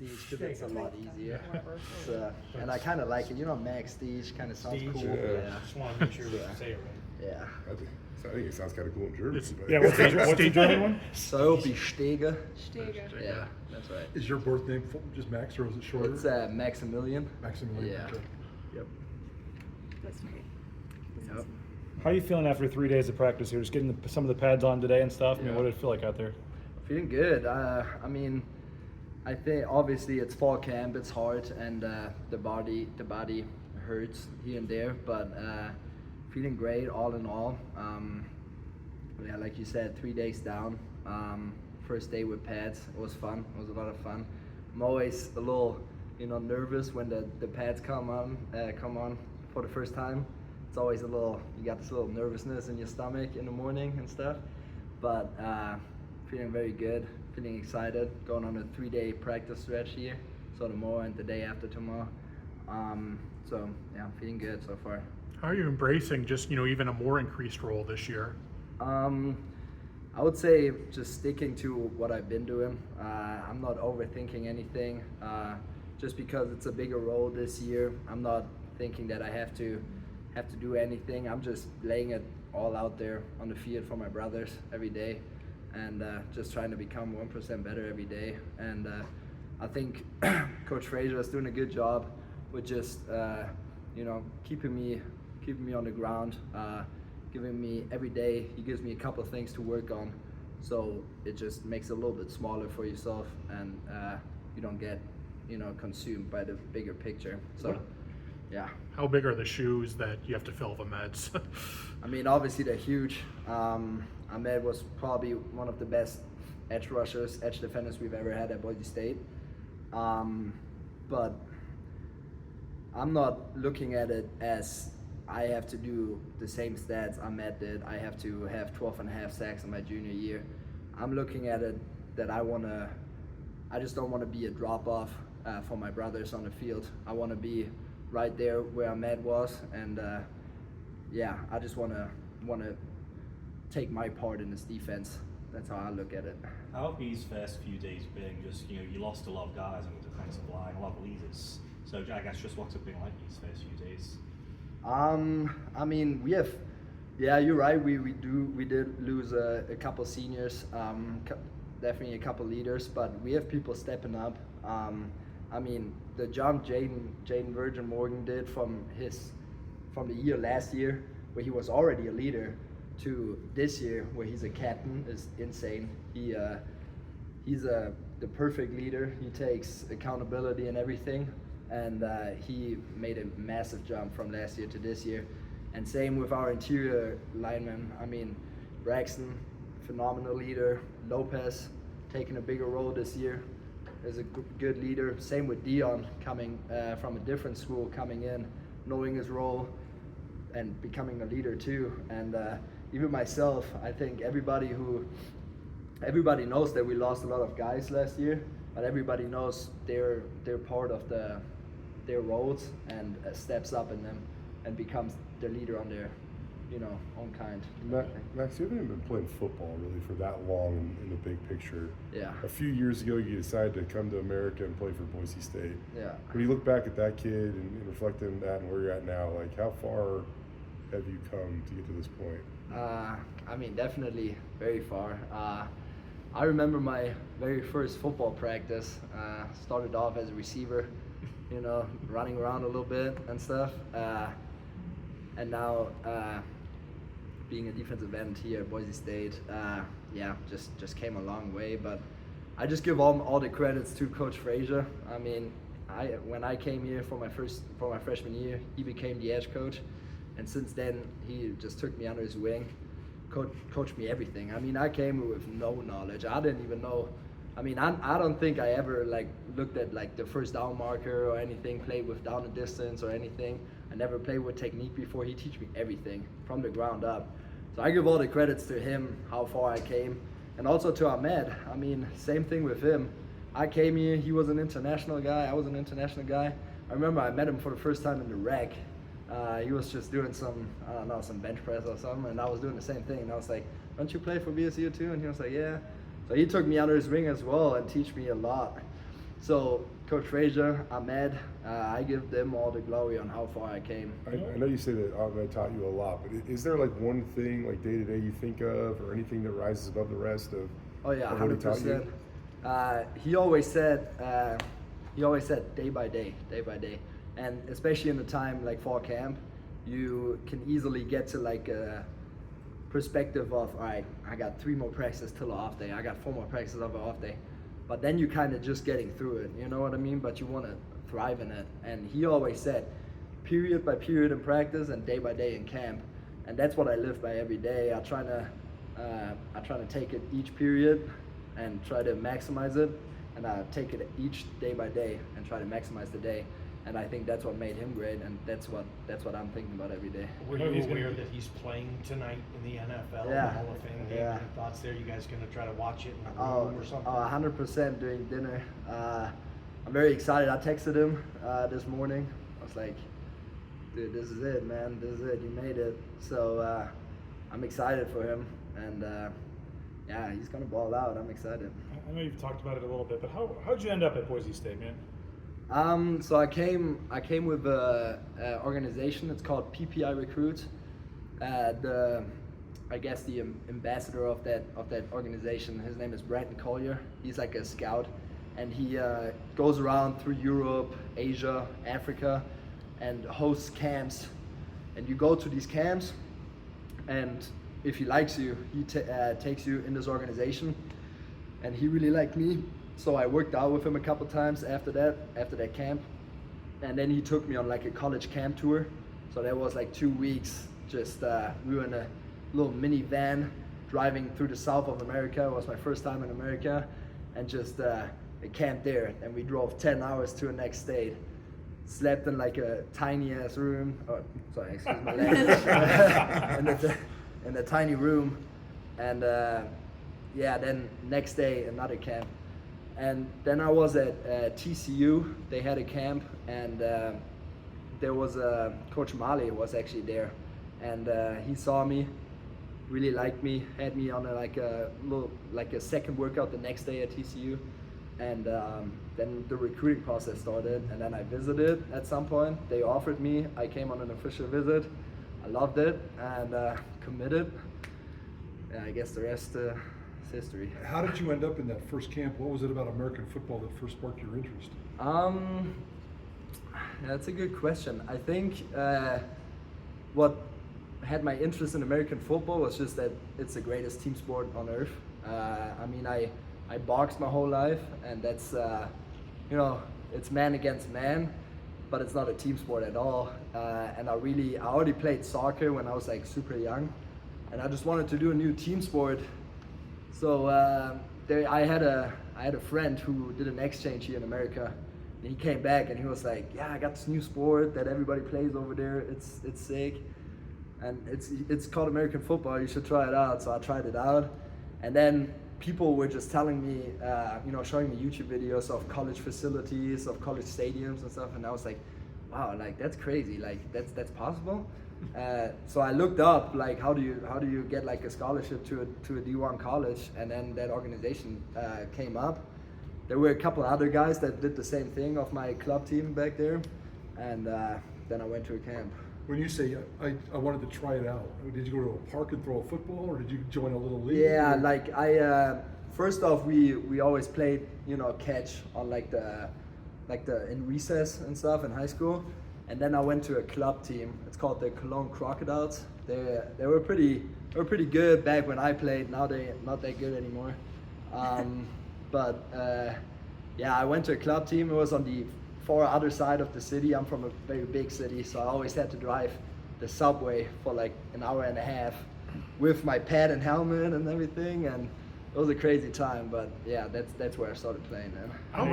Stege because it's a lot easier. So, and I kind of like it. You know, Max Stege kind of sounds cool. Yeah. Just want to make sure we say it right. Yeah. I think it sounds kind of cool in German. Yeah, what's the German one? So be Stege. Stege. Yeah, that's right. Is your birth name just Max, or is it shorter? It's Maximilian. Maximilian. Yeah. Okay. Yep. That's right. Yep. How are you feeling after 3 days of practice here? Just getting some of the pads on today and stuff. I mean, Yeah. what did it feel like out there? Feeling good. I mean, I think obviously it's fall camp. It's hard, and the body hurts here and there. But feeling great all in all. Yeah, like you said, 3 days down. First day with pads. It was fun. It was a lot of fun. I'm always a little, nervous when the pads come on for the first time. It's always a little. You got this little nervousness in your stomach in the morning and stuff. But feeling very good, feeling excited, going on a 3-day practice stretch here, so tomorrow and the day after tomorrow. So yeah, I'm feeling good so far. How are you embracing just, even a more increased role this year? I would say just sticking to what I've been doing. I'm not overthinking anything. Just because it's a bigger role this year, I'm not thinking that I have to do anything. I'm just laying it all out there on the field for my brothers every day, and just trying to become 1% better every day. And I think Coach Frazier is doing a good job with just keeping me on the ground, giving me every day. He gives me a couple of things to work on, so it just makes it a little bit smaller for yourself, and you don't get consumed by the bigger picture. So yeah. How big are the shoes that you have to fill the Mets? I mean, obviously they're huge. Ahmed was probably one of the best edge defenders we've ever had at Boise State. But I'm not looking at it as I have to do the same stats Ahmed did. I have to have 12.5 sacks in my junior year. I'm looking at it that I just don't want to be a drop-off for my brothers on the field. I want to be right there where Ahmed was, and I just want to take my part in this defense. That's how I look at it. How have these first few days been? Just you lost a lot of guys on the defensive line, a lot of leaders. So I guess just what's it been like these first few days? I mean, we have. Yeah, you're right. We did lose a couple seniors, definitely a couple leaders, but we have people stepping up. I mean, the jump Jaden Virgin Morgan did from the year last year, where he was already a leader, to this year where he's a captain, is insane. He's the perfect leader. He takes accountability and everything, and he made a massive jump from last year to this year. And same with our interior linemen. I mean, Braxton, phenomenal leader. Lopez taking a bigger role this year as a good leader. Same with Dion, coming from a different school, coming in, knowing his role and becoming a leader too. And even myself, I think everybody knows that we lost a lot of guys last year, but everybody knows they're part of their roles, and steps up in them and becomes the leader on their own kind. Max, you haven't even been playing football really for that long in the big picture. Yeah. A few years ago, you decided to come to America and play for Boise State. Yeah. When you look back at that kid and reflect on that and where you're at now, like how far have you come to get to this point? I mean, definitely very far. I remember my very first football practice. Started off as a receiver, running around a little bit and stuff. And now being a defensive end here at Boise State, just came a long way. But I just give all the credits to Coach Frazier. I mean, when I came here for my freshman year, he became the edge coach, and since then he just took me under his wing, coached me everything. I mean, I came with no knowledge. I didn't even know. I mean, I don't think I ever looked at the first down marker or anything, played with down and distance or anything. I never played with technique before. He teach me everything from the ground up. So I give all the credits to him, how far I came. And also to Ahmed. I mean, same thing with him. I came here, he was an international guy, I was an international guy. I remember I met him for the first time in the rec. He was just doing some bench press or something, and I was doing the same thing. And I was like, don't you play for BSU too? And he was like, yeah. So he took me under his wing as well and teach me a lot. So Coach Frazier, Ahmed, I give them all the glory on how far I came. I know you say that Ahmed taught you a lot, but is there like one thing like day to day you think of, or anything that rises above the rest of? Oh yeah, of what he taught you? 100%. He always said day by day, and especially in the time like fall camp, you can easily get to like a perspective of, all right, I got 3 more practices till the off day, I got 4 more practices of an off day, but then you kind of just getting through it, you know what I mean? But you want to thrive in it, and he always said, period by period in practice and day by day in camp, and that's what I live by every day. I try to take it each period and try to maximize it, and I take it each day by day and try to maximize the day. And I think that's what made him great, and that's what I'm thinking about every day. Were you aware that he's playing tonight in the NFL, Yeah. the Hall of Fame game? Yeah. Any thoughts there? You guys gonna try to watch it in a Oh, room or something? 100% during dinner. I'm very excited. I texted him this morning. I was like, dude, this is it, man. This is it. You made it. So I'm excited for him, and yeah, he's gonna ball out. I'm excited. I know you've talked about it a little bit, but how'd you end up at Boise State, man? So I came with a organization. It's called PPI Recruit. I guess the ambassador of that organization, his name is Brandon Collier. He's like a scout, and he goes around through Europe, Asia, Africa, and hosts camps. And you go to these camps, and if he likes you, he takes you in this organization. And he really liked me, so I worked out with him a couple times after that camp. And then he took me on like a college camp tour. So that was like 2 weeks. Just we were in a little minivan driving through the south of America. It was my first time in America, and just a camp there. And we drove 10 hours to the next state. Slept in like a tiny ass room. Oh, sorry, excuse my language. in a tiny room, and yeah. Then next day another camp, and then I was at TCU. They had a camp, and there was Coach Mali was actually there, and he saw me, really liked me, had me on a second workout the next day at TCU, and then the recruiting process started, and then I visited at some point. They offered me. I came on an official visit. I loved it and committed. Yeah, I guess the rest is history. How did you end up in that first camp? What was it about American football that first sparked your interest? That's a good question. I think what had my interest in American football was just that it's the greatest team sport on earth. I mean, I boxed my whole life, and that's it's man against man, but it's not a team sport at all. And I already played soccer when I was like super young, and I just wanted to do a new team sport. So I had a friend who did an exchange here in America, and he came back and he was like, yeah, I got this new sport that everybody plays over there. It's sick, and it's called American football. You should try it out. So I tried it out, and then people were just telling me, showing me YouTube videos of college facilities, of college stadiums and stuff, and I was like, wow, like that's crazy, like that's possible. So I looked up like how do you get like a scholarship to a D1 college, and then that organization came up. There were a couple other guys that did the same thing of my club team back there, and then I went to a camp. When you say I wanted to try it out, did you go to a park and throw a football, or did you join a little league? Yeah, like I first off we always played catch on like the in recess and stuff in high school, and then I went to a club team. It's called the Cologne Crocodiles. They were pretty good back when I played. Now they're not that good anymore. But yeah, I went to a club team. It was on the far other side of the city. I'm from a very big city, so I always had to drive the subway for like an hour and a half with my pad and helmet and everything, and it was a crazy time. But yeah, that's where I started playing, man. How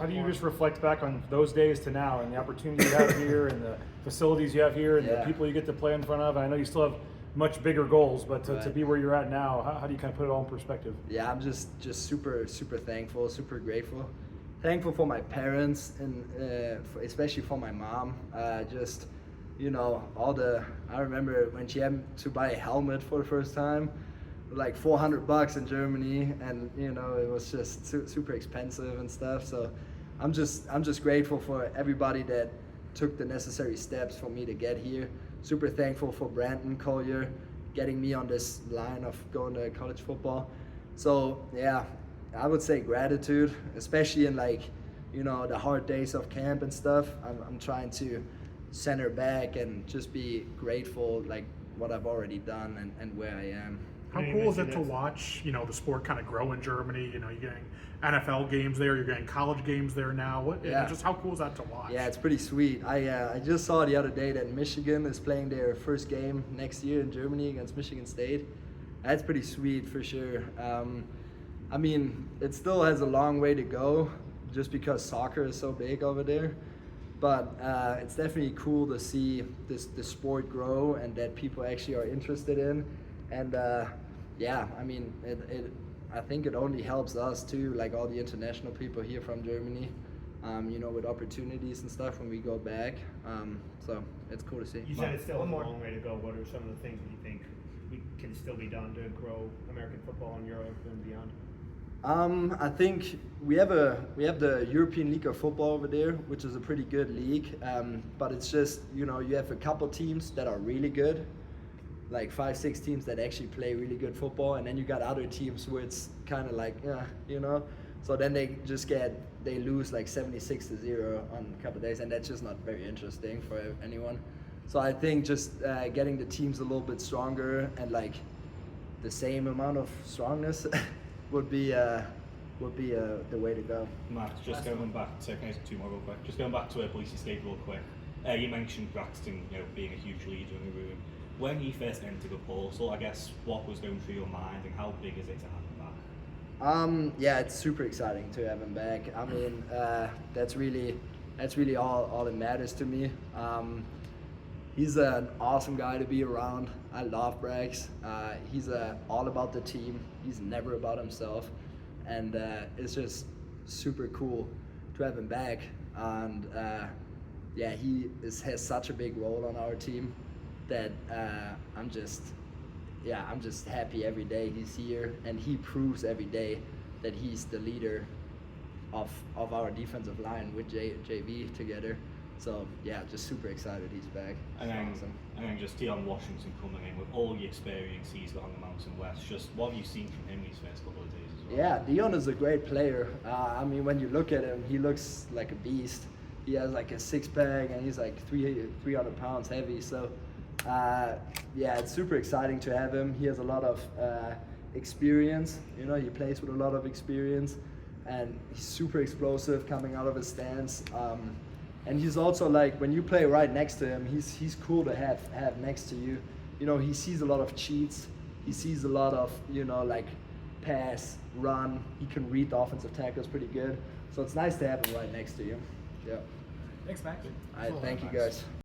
do you just reflect back on those days to now, and the opportunity you have here, and the facilities you have here, and the people you get to play in front of? I know you still have much bigger goals, but to be where you're at now, how do you kind of put it all in perspective? Yeah, I'm just super thankful, super grateful. Thankful for my parents, and especially for my mom. I remember when she had to buy a helmet for the first time. like $400 in Germany, and you know it was just super expensive and stuff. So I'm just grateful for everybody that took the necessary steps for me to get here. Super thankful for Brandon Collier getting me on this line of going to college football. So yeah, I would say gratitude, especially in like, you know, the hard days of camp and stuff. I'm trying to center back and just be grateful, like what I've already done and where I am. How cool is it to watch, you know, the sport kind of grow in Germany? You know, you're getting NFL games there, you're getting college games there now. Just how cool is that to watch? Yeah, it's pretty sweet. I just saw the other day that Michigan is playing their first game next year in Germany against Michigan State. That's pretty sweet for sure. I mean, it still has a long way to go just because soccer is so big over there. But it's definitely cool to see this sport grow and that people actually are interested in. And yeah, I mean, I think it only helps us too, like all the international people here from Germany, you know, with opportunities and stuff when we go back. So it's cool to see. You said it's still a long way to go. What are some of the things that you think can still be done to grow American football in Europe and beyond? I think we have the European League of Football over there, which is a pretty good league. But it's just, you know, you have a couple teams that are really good, like 5-6 teams that actually play really good football, and then you got other teams where it's kind of like, you know, so then they lose like 76-0 on a couple of days, and that's just not very interesting for anyone. So I think just getting the teams a little bit stronger and like the same amount of strongness would be the way to go. Max, just going back to, can I ask two more real quick? Just going back to Boise State real quick. You mentioned Braxton, you know, being a huge leader in the room. When you first entered the portal, I guess what was going through your mind, and how big is it to have him back? Yeah, it's super exciting to have him back. I mean, that's really all that matters to me. He's an awesome guy to be around. I love Brax. He's all about the team. He's never about himself, and it's just super cool to have him back. And yeah, he has such a big role on our team that I'm just happy every day he's here, and he proves every day that he's the leader of our defensive line with JV together. So yeah, just super excited he's back. And then, awesome. And then just Dion Washington coming in with all the experience he's got on the Mountain West. Just what have you seen from him these first couple of days as well? Yeah, Dion is a great player. I mean, when you look at him, he looks like a beast. He has like a six-pack, and he's like 300 pounds heavy. So yeah, it's super exciting to have him. He has a lot of experience. You know, he plays with a lot of experience, and he's super explosive coming out of his stance. And he's also like, when you play right next to him, he's cool to have next to you. You know, he sees a lot of cheats. He sees a lot of, you know, like pass, run. He can read the offensive tackles pretty good. So it's nice to have him right next to you. Yeah. Thanks, Max. All right, thank you guys.